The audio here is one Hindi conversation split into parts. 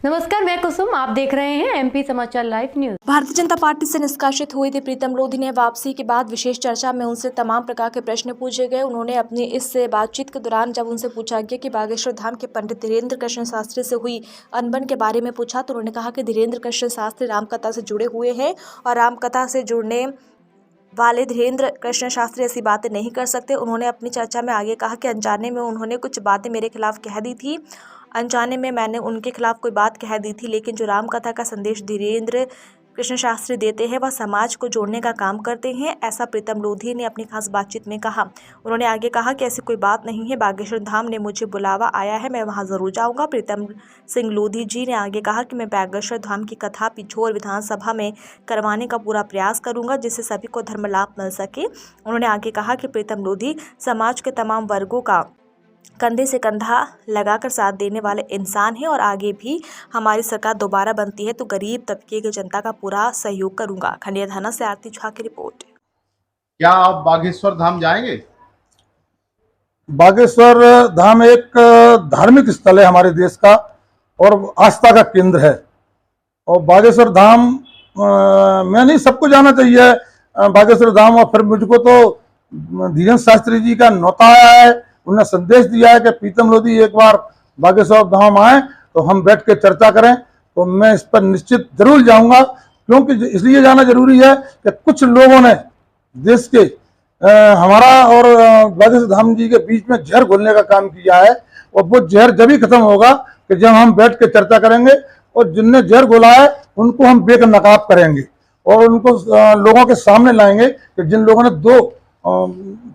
नमस्कार, मैं कुसुम। आप देख रहे हैं एमपी समाचार live news. Bharatiya Janata party से निष्कासित हुए थे प्रीतम लोधी ने वापसी के बाद विशेष चर्चा में उनसे तमाम प्रकार के प्रश्न पूछे गए। उन्होंने अपनी इस बातचीत के दौरान जब उनसे पूछा गया कि बागेश्वर धाम के पंडित धीरेन्द्र कृष्ण शास्त्री से हुई अनबन के बारे में पूछा, तो उन्होंने कहा कि धीरेन्द्र कृष्ण शास्त्री रामकथा से जुड़े हुए हैं और रामकथा से जुड़ने वाले धीरेन्द्र कृष्ण शास्त्री ऐसी बातें नहीं कर सकते। उन्होंने अपनी चर्चा में आगे कहा कि अनजाने में उन्होंने कुछ बातें मेरे खिलाफ कह दी थी, अनजाने में मैंने उनके खिलाफ कोई बात कह दी थी, लेकिन जो रामकथा का संदेश धीरेन्द्र कृष्ण शास्त्री देते हैं वह समाज को जोड़ने का काम करते हैं, ऐसा प्रीतम लोधी ने अपनी खास बातचीत में कहा। उन्होंने आगे कहा कि ऐसी कोई बात नहीं है, बागेश्वर धाम ने मुझे बुलावा आया है, मैं वहां ज़रूर जाऊंगा। प्रीतम सिंह लोधी जी ने आगे कहा कि मैं बागेश्वर धाम की कथा पिछोर विधानसभा में करवाने का पूरा प्रयास करूंगा, जिससे सभी को धर्म लाभ मिल सके। उन्होंने आगे कहा कि प्रीतम लोधी समाज के तमाम वर्गों का कंधे से कंधा लगाकर साथ देने वाले इंसान हैं और आगे भी हमारी सरकार दोबारा बनती है तो गरीब तबके की जनता का पूरा सहयोग करूंगा। खंडिया थाना से आरती झा की रिपोर्ट। क्या आप बागेश्वर धाम जाएंगे? बागेश्वर धाम एक धार्मिक स्थल है हमारे देश का और आस्था का केंद्र है। और बागेश्वर धाम मैं नहीं, सबको जाना चाहिए बागेश्वर धाम। और फिर मुझको तो धीरेन्द्र शास्त्री जी का न्योता आया है, उन्होंने संदेश दिया है कि प्रीतम लोधी एक बार बागेश्वर धाम आए तो हम बैठ के चर्चा करें, तो मैं इस पर निश्चित जरूर जाऊंगा। क्योंकि इसलिए जाना जरूरी है कि कुछ लोगों ने देश के हमारा और बागेश्वर धाम जी के बीच में जहर घोलने का काम किया है, और वो जहर जब ही खत्म होगा कि जब हम बैठ के चर्चा करेंगे और जिनने जहर घोला है उनको हम बेनकाब करेंगे और उनको लोगों के सामने लाएंगे कि जिन लोगों ने दो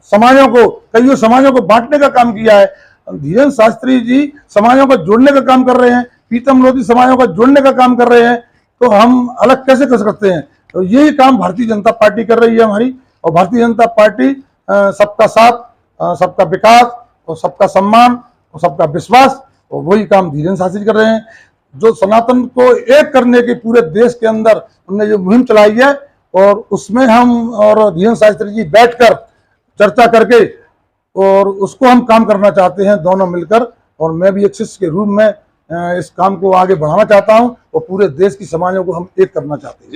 समाजों को, कईयों समाजों को बांटने का काम किया है। धीरेन्द्र शास्त्री जी समाजों को जोड़ने का काम कर रहे हैं, प्रीतम लोधी समाजों को जोड़ने का काम कर रहे हैं, तो हम अलग कैसे कर सकते हैं? तो यही काम भारतीय जनता पार्टी कर रही है हमारी। और भारतीय जनता पार्टी सबका साथ, सबका विकास और सबका सम्मान और सबका विश्वास, और वही काम धीरेन्द्र शास्त्री कर रहे हैं। जो सनातन को एक करने की पूरे देश के अंदर उन्होंने जो मुहिम चलाई है, और उसमें हम और धीरेन्द्र शास्त्री जी बैठकर चर्चा करके और उसको हम काम करना चाहते हैं दोनों मिलकर। और मैं भी एक शिष्य के रूप में इस काम को आगे बढ़ाना चाहता हूं और पूरे देश की समाजों को हम एक करना चाहते हैं।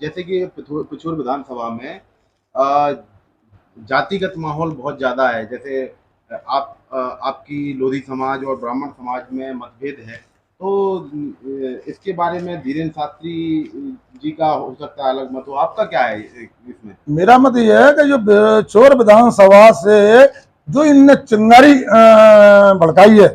जैसे कि पिछोर विधानसभा में जातिगत माहौल बहुत ज्यादा है। जैसे आपकी लोधी समाज और ब्राह्मण समाज में मतभेद है, तो इसके बारे में धीरेन्द्र शास्त्री जी का हो सकता है अलग मत हो, आपका क्या है इसमें? मेरा मत यह है कि जो पिछोर विधानसभा से जो इनने चिंगारी भड़काई है,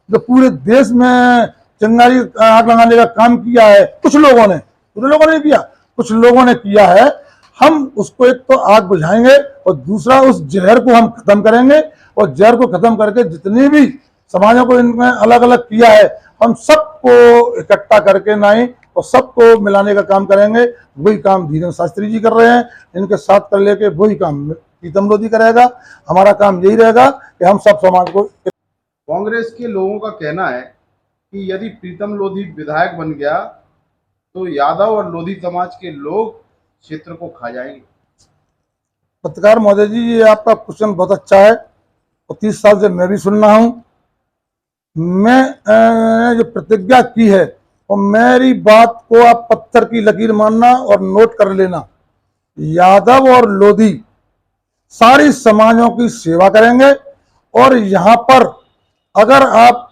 जो पूरे देश में चिंगारी आग लगाने का काम किया है कुछ लोगों ने, पूरे लोगों ने किया, कुछ लोगों ने किया है। हम उसको एक तो आग बुझाएंगे और दूसरा उस जहर को हम खत्म करेंगे। और जहर को खत्म करके जितनी भी समाजों को इनमें अलग अलग किया है, हम सबको इकट्ठा करके नहीं और सबको मिलाने का काम करेंगे। वही काम धीरेन्द्र शास्त्री जी कर रहे हैं, इनके साथ कर लेके वही काम प्रीतम लोधी करेगा। हमारा काम यही रहेगा कि हम सब समाज को। कांग्रेस के लोगों का कहना है कि यदि प्रीतम लोधी विधायक बन गया तो यादव और लोधी समाज के लोग क्षेत्र को खा जाएंगे। पत्रकार महोदय जी, ये आपका क्वेश्चन बहुत अच्छा है और 30 साल से मैं भी सुन रहा हूं। मैं जो प्रतिज्ञा की है और मेरी बात को आप पत्थर की लकीर मानना और नोट कर लेना। यादव और लोधी सारी समाजों की सेवा करेंगे और यहाँ पर अगर आप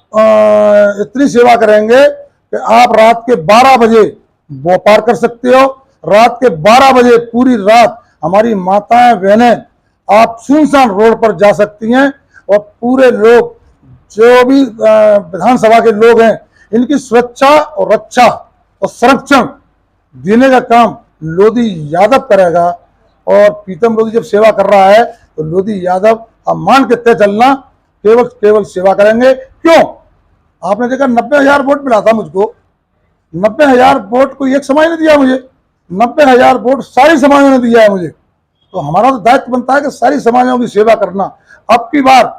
इतनी सेवा करेंगे कि आप रात के 12 बजे वो पार कर सकते हो। रात के 12 बजे पूरी रात हमारी माताएं बहनें आप सुनसान रोड पर जा सकती हैं और पूरे लोग जो भी विधानसभा के लोग हैं इनकी सुरक्षा और रक्षा और संरक्षण देने का काम लोधी यादव करेगा। और प्रीतम लोधी जब सेवा कर रहा है तो लोधी यादव आप मान के तय चलना केवल सेवा करेंगे। क्यों? आपने देखा 90,000 वोट मिला था मुझको, 90,000 वोट कोई एक समाज ने दिया मुझे, 90,000 वोट सारी समाजों ने दिया है मुझे। तो हमारा तो दायित्व बनता है कि सारी समाजों की सेवा करना। अब की बार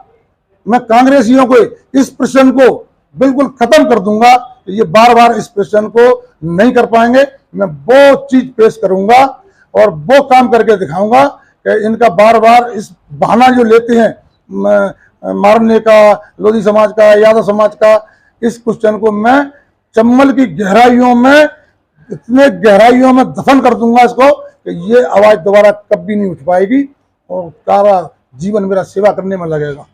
मैं कांग्रेसियों को इस प्रश्न को बिल्कुल खत्म कर दूंगा। ये बार इस प्रश्न को नहीं कर पाएंगे। मैं वो चीज पेश करूंगा और वो काम करके दिखाऊंगा कि इनका बार इस बहाना जो लेते हैं मारने का लोधी समाज का, यादव समाज का, इस क्वेश्चन को मैं चंबल की गहराइयों में, इतने गहराइयों में दफन कर दूंगा इसको कि ये आवाज दोबारा कभी नहीं उठ पाएगी और सारा जीवन मेरा सेवा करने में लगेगा।